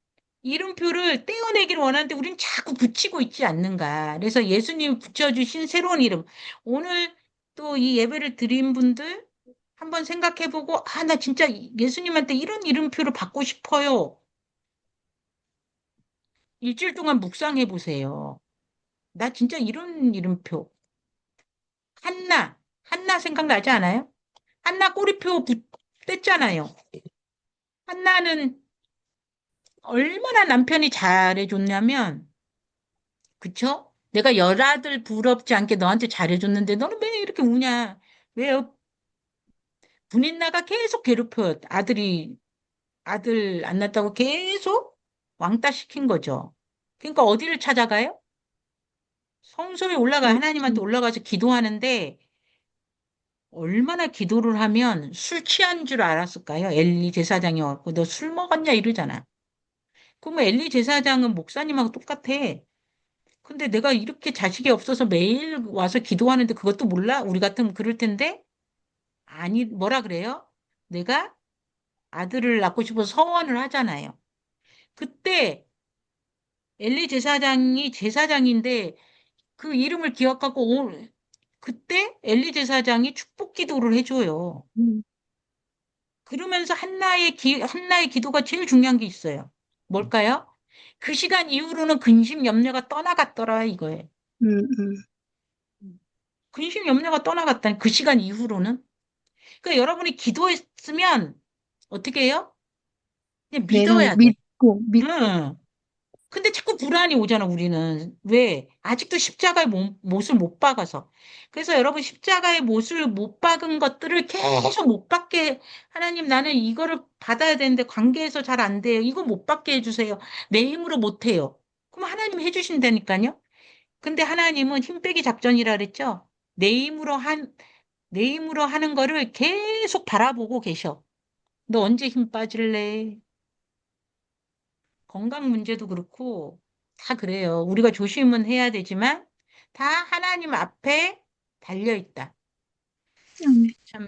이름표를 떼어내기를 원하는데 우린 자꾸 붙이고 있지 않는가. 그래서 예수님 붙여주신 새로운 이름. 오늘 또 이 예배를 드린 분들 한번 생각해보고, 아, 나 진짜 예수님한테 이런 이름표를 받고 싶어요. 일주일 동안 묵상해보세요. 나 진짜 이런 이름표. 한나 생각나지 않아요? 한나 꼬리표 뗐잖아요. 한나는 얼마나 남편이 잘해줬냐면, 그쵸? 내가 열아들 부럽지 않게 너한테 잘해줬는데 너는 왜 이렇게 우냐? 왜요? 분인나가 계속 괴롭혀. 아들 안 낳았다고 계속 왕따 시킨 거죠. 그러니까 어디를 찾아가요? 성소에 하나님한테 그렇죠. 올라가서 기도하는데 얼마나 기도를 하면 술 취한 줄 알았을까요? 엘리 제사장이 와서 너 술 먹었냐 이러잖아. 그러면 엘리 제사장은 목사님하고 똑같아. 근데 내가 이렇게 자식이 없어서 매일 와서 기도하는데 그것도 몰라? 우리 같으면 그럴 텐데? 아니, 뭐라 그래요? 내가 아들을 낳고 싶어서 서원을 하잖아요. 그때 엘리 제사장이 제사장인데 그 이름을 기억하고 그때 엘리 제사장이 축복 기도를 해줘요. 음, 그러면서 한나의 기도가 제일 중요한 게 있어요. 뭘까요? 그 시간 이후로는 근심 염려가 떠나갔더라 이거예요. 음, 음. 근심 염려가 떠나갔다니 그 시간 이후로는. 그러니까 여러분이 기도했으면 어떻게 해요? 그냥 내가 믿어야 돼. 믿고, 응. 근데 자꾸 불안이 오잖아, 우리는. 왜? 아직도 십자가의 못을 못 박아서. 그래서 여러분, 십자가의 못을 못 박은 것들을 계속 못 받게, 하나님, 나는 이거를 받아야 되는데 관계에서 잘 안 돼요. 이거 못 받게 해주세요. 내 힘으로 못 해요. 그럼 하나님 해주신다니까요? 근데 하나님은 힘 빼기 작전이라 그랬죠? 내 힘으로 내 힘으로 하는 거를 계속 바라보고 계셔. 너 언제 힘 빠질래? 건강 문제도 그렇고 다 그래요. 우리가 조심은 해야 되지만 다 하나님 앞에 달려 있다. 아멘. 참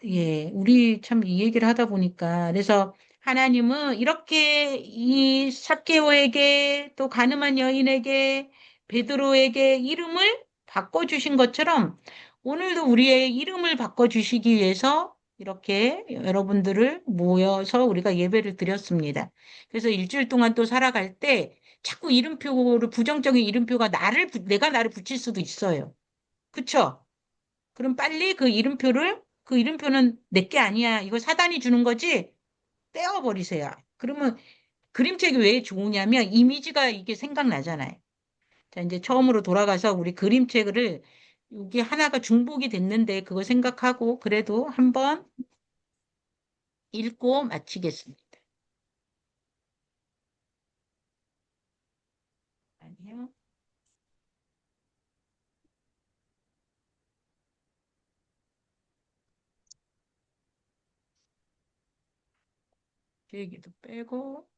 예, 우리 참 이 얘기를 하다 보니까 그래서 하나님은 이렇게 이 삭개오에게 또 가늠한 여인에게 베드로에게 이름을 바꿔주신 것처럼 오늘도 우리의 이름을 바꿔주시기 위해서 이렇게 여러분들을 모여서 우리가 예배를 드렸습니다. 그래서 일주일 동안 또 살아갈 때 자꾸 이름표를 부정적인 이름표가 내가 나를 붙일 수도 있어요. 그쵸? 그럼 빨리 그 이름표는 내 게 아니야. 이거 사단이 주는 거지? 떼어버리세요. 그러면 그림책이 왜 좋으냐면 이미지가 이게 생각나잖아요. 자, 이제 처음으로 돌아가서 우리 그림책을 여기 하나가 중복이 됐는데 그거 생각하고 그래도 한번 읽고 마치겠습니다. 아니요. 그 얘기도 빼고.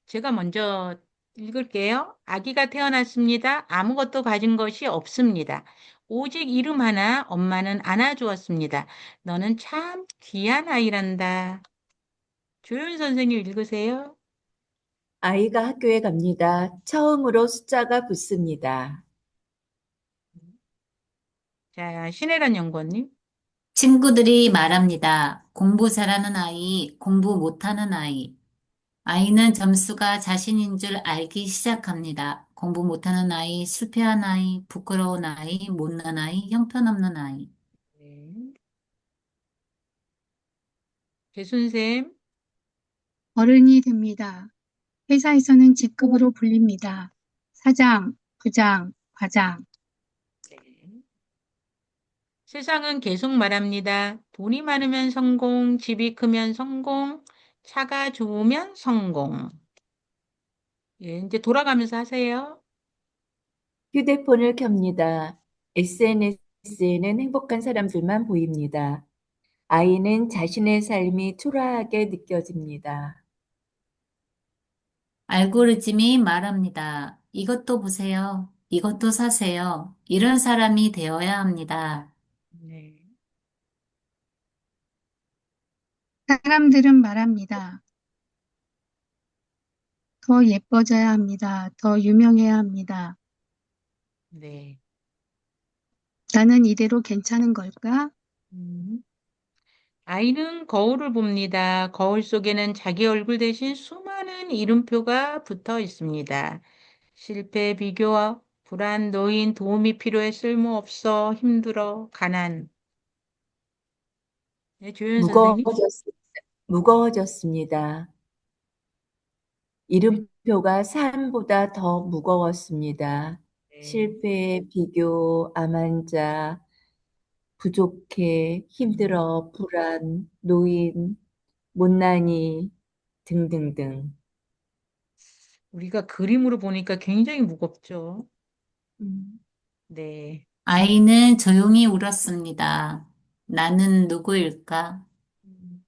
제가 먼저 읽을게요. 아기가 태어났습니다. 아무것도 가진 것이 없습니다. 오직 이름 하나 엄마는 안아주었습니다. 너는 참 귀한 아이란다. 조윤 선생님 읽으세요. 아이가 학교에 갑니다. 처음으로 숫자가 붙습니다. 자, 신혜란 연구원님. 친구들이 말합니다. 공부 잘하는 아이, 공부 못하는 아이. 아이는 점수가 자신인 줄 알기 시작합니다. 공부 못하는 아이, 실패한 아이, 부끄러운 아이, 못난 아이, 형편없는 아이. 네. 배순쌤. 어른이 됩니다. 회사에서는 직급으로 불립니다. 사장, 부장, 과장. 네. 세상은 계속 말합니다. 돈이 많으면 성공, 집이 크면 성공, 차가 좋으면 성공. 예, 이제 돌아가면서 하세요. 휴대폰을 켭니다. SNS에는 행복한 사람들만 보입니다. 아이는 자신의 삶이 초라하게 느껴집니다. 알고리즘이 말합니다. 이것도 보세요. 이것도 사세요. 이런 사람이 되어야 합니다. 네. 사람들은 말합니다. 더 예뻐져야 합니다. 더 유명해야 합니다. 네. 나는 이대로 괜찮은 걸까? 음. 아이는 거울을 봅니다. 거울 속에는 자기 얼굴 대신 수많은 이름표가 붙어 있습니다. 실패, 비교, 불안, 노인, 도움이 필요해, 쓸모없어, 힘들어, 가난. 네, 조연 선생님. 무거워졌, 무거워졌습니다. 이름표가 삶보다 더 무거웠습니다. 네. 실패, 비교, 암환자, 부족해, 힘들어, 불안, 노인, 못난이 등등등. 우리가 그림으로 보니까 굉장히 무겁죠. 음. 네. 아이는 조용히 울었습니다. 나는 누구일까? 음.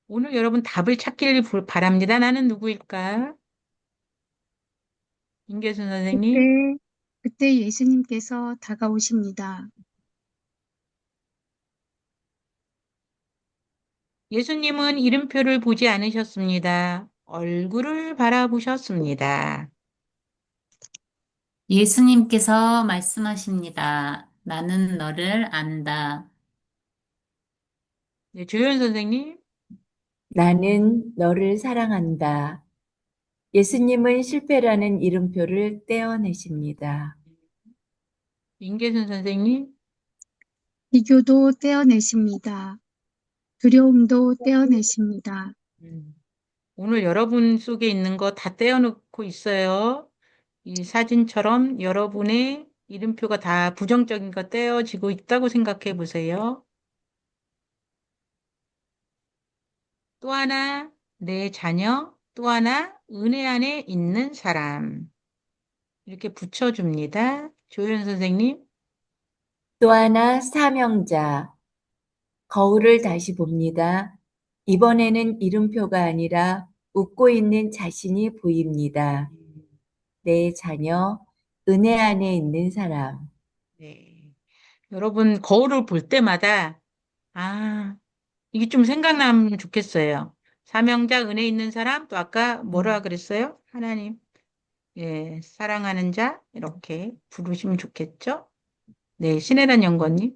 오늘 여러분 답을 찾길 바랍니다. 나는 누구일까? 임계순 선생님. 그때, 그때 예수님께서 다가오십니다. 예수님은 이름표를 보지 않으셨습니다. 얼굴을 바라보셨습니다. 예수님께서 말씀하십니다. 나는 너를 안다. 네, 조연 선생님. 나는 너를 사랑한다. 예수님은 실패라는 이름표를 떼어내십니다. 임계순 선생님. 비교도 떼어내십니다. 두려움도 떼어내십니다. 음. 오늘 여러분 속에 있는 거 다 떼어놓고 있어요. 이 사진처럼 여러분의 이름표가 다 부정적인 거 떼어지고 있다고 생각해 보세요. 또 하나, 내 자녀, 또 하나, 은혜 안에 있는 사람. 이렇게 붙여줍니다. 조연 선생님. 또 하나 사명자. 거울을 다시 봅니다. 이번에는 이름표가 아니라 웃고 있는 자신이 보입니다. 내 자녀, 은혜 안에 있는 사람. 네. 여러분, 거울을 볼 때마다, 아, 이게 좀 생각나면 좋겠어요. 사명자, 은혜 있는 사람, 또 아까 뭐라 그랬어요? 하나님, 예, 사랑하는 자, 이렇게 부르시면 좋겠죠? 네, 신혜란 연구원님.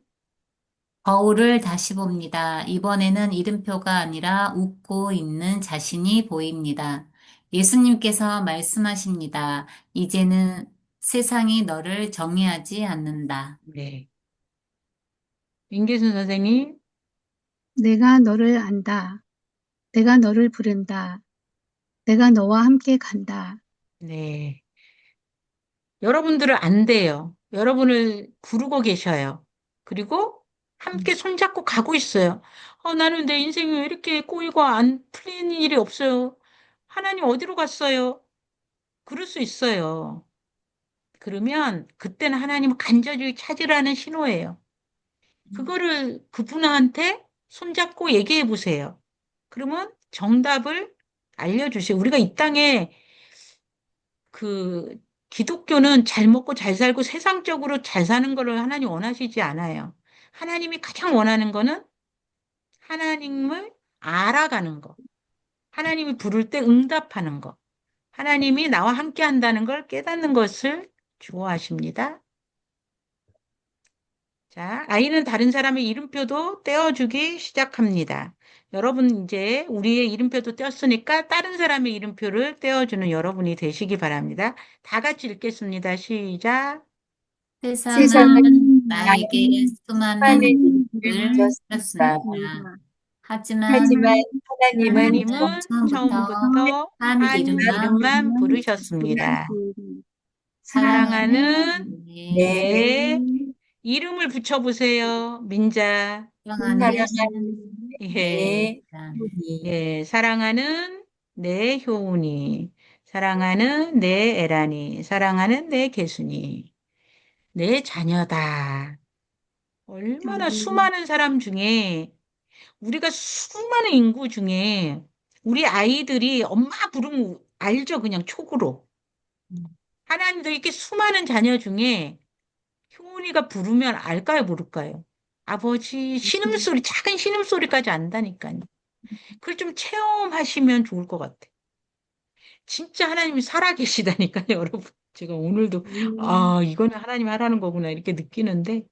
거울을 다시 봅니다. 이번에는 이름표가 아니라 웃고 있는 자신이 보입니다. 예수님께서 말씀하십니다. 이제는 세상이 너를 정의하지 않는다. 네. 임계순 선생님. 내가 너를 안다. 내가 너를 부른다. 내가 너와 함께 간다. 네. 여러분들은 안 돼요. 여러분을 부르고 계셔요. 그리고 함께 손잡고 가고 있어요. 나는 내 인생이 왜 이렇게 꼬이고 안 풀리는 일이 없어요. 하나님 어디로 갔어요? 그럴 수 있어요. 그러면 그때는 하나님을 간절히 찾으라는 신호예요. 그거를 그분한테 손잡고 얘기해 보세요. 그러면 정답을 알려주세요. 우리가 이 땅에 그 기독교는 잘 먹고 잘 살고 세상적으로 잘 사는 거를 하나님 원하시지 않아요. 하나님이 가장 원하는 거는 하나님을 알아가는 거. 하나님이 부를 때 응답하는 거. 하나님이 나와 함께 한다는 걸 깨닫는 것을 좋아하십니다. 자, 아이는 다른 사람의 이름표도 떼어주기 시작합니다. 여러분 이제 우리의 이름표도 떼었으니까 다른 사람의 이름표를 떼어주는 여러분이 되시기 바랍니다. 다 같이 읽겠습니다. 시작. 세상은 세상은 세상은 나에게 나에게 수많은 수많은 이름을 일을 줬습니다. 주었습니다. 주었습니다. 하지만 하지만 하나님은 하나님은 처음부터 처음부터 한 한 이름만 이름만 이름은 부르셨습니다. 사랑하는 사랑하는 내 내 이름을 붙여보세요. 민자. 사랑하는 예, 내 사랑. 손이 예, 사랑하는 내 효은이, 사랑하는 내 에란이, 사랑하는 내 개순이, 내 자녀다. 얼마나 수많은 사람 중에, 우리가 수많은 인구 중에, 우리 아이들이 엄마 부르면 알죠? 그냥 촉으로. 하나님도 이렇게 수많은 자녀 중에 효은이가 부르면 알까요? 모를까요? 아버지, 신음소리, 작은 신음소리까지 안다니까요. 그걸 좀 체험하시면 좋을 것 같아요. 진짜 하나님이 살아계시다니까요, 여러분. 제가 오늘도, 아, 이거는 하나님이 하라는 거구나, 이렇게 느끼는데,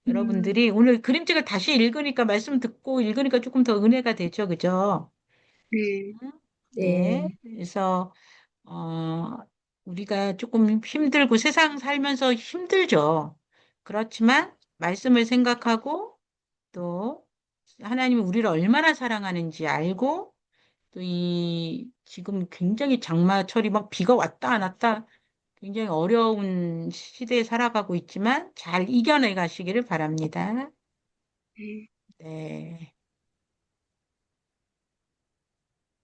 여러분들이 오늘 그림책을 다시 읽으니까, 말씀 듣고 읽으니까 조금 더 은혜가 되죠, 그죠? 네. 응? 네. 네. 그래서, 어, 우리가 조금 힘들고 세상 살면서 힘들죠. 그렇지만, 말씀을 생각하고, 또, 하나님이 우리를 얼마나 사랑하는지 알고, 또 지금 굉장히 장마철이 막 비가 왔다 안 왔다 굉장히 어려운 시대에 살아가고 있지만 잘 이겨내 가시기를 바랍니다. 네. 네.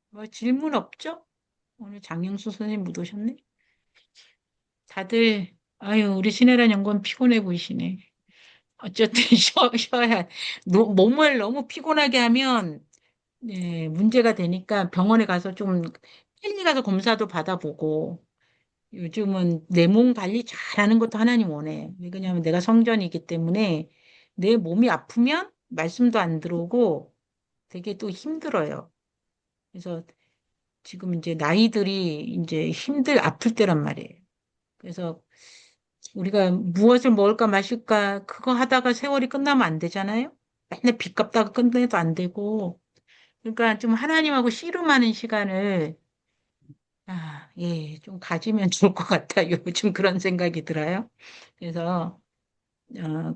뭐 질문 없죠? 오늘 장영수 선생님 못 오셨네? 다들, 아유, 우리 신혜란 연구원 피곤해 보이시네. 어쨌든 쉬어야, 몸을 너무 피곤하게 하면, 네, 문제가 되니까 병원에 가서 좀 빨리 가서 검사도 받아보고, 요즘은 내 몸 관리 잘하는 것도 하나님 원해. 왜냐하면 내가 성전이기 때문에 내 몸이 아프면 말씀도 안 들어오고 되게 또 힘들어요. 그래서 지금 이제 나이들이 이제 아플 때란 말이에요. 그래서 우리가 무엇을 먹을까 마실까 그거 하다가 세월이 끝나면 안 되잖아요. 맨날 빚 갚다가 끝내도 안 되고. 그러니까 좀 하나님하고 씨름하는 시간을 예, 좀 가지면 좋을 것 같아요. 요즘 그런 생각이 들어요. 그래서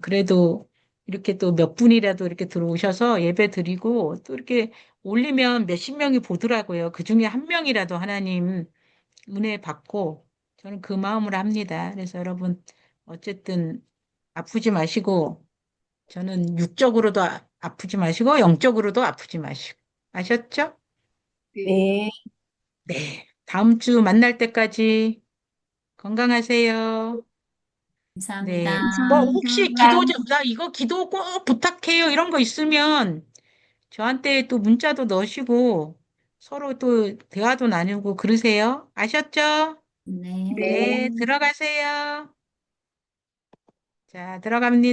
그래도 이렇게 또 몇 분이라도 이렇게 들어오셔서 예배 드리고 또 이렇게 올리면 몇십 명이 보더라고요. 그 중에 한 명이라도 하나님 은혜 받고 저는 그 마음으로 합니다. 그래서 여러분 어쨌든 아프지 마시고 저는 육적으로도 아프지 마시고 영적으로도 아프지 마시고 아셨죠? 네. 네. 네. 다음 주 만날 때까지 건강하세요. 감사합니다. 네. 뭐 혹시 감사합니다. 기도 좀, 나 이거 기도 꼭 부탁해요. 이런 거 있으면 저한테 또 문자도 넣으시고 서로 또 대화도 나누고 그러세요. 아셨죠? 네. 네. 네, 들어가세요. 자, 들어갑니다.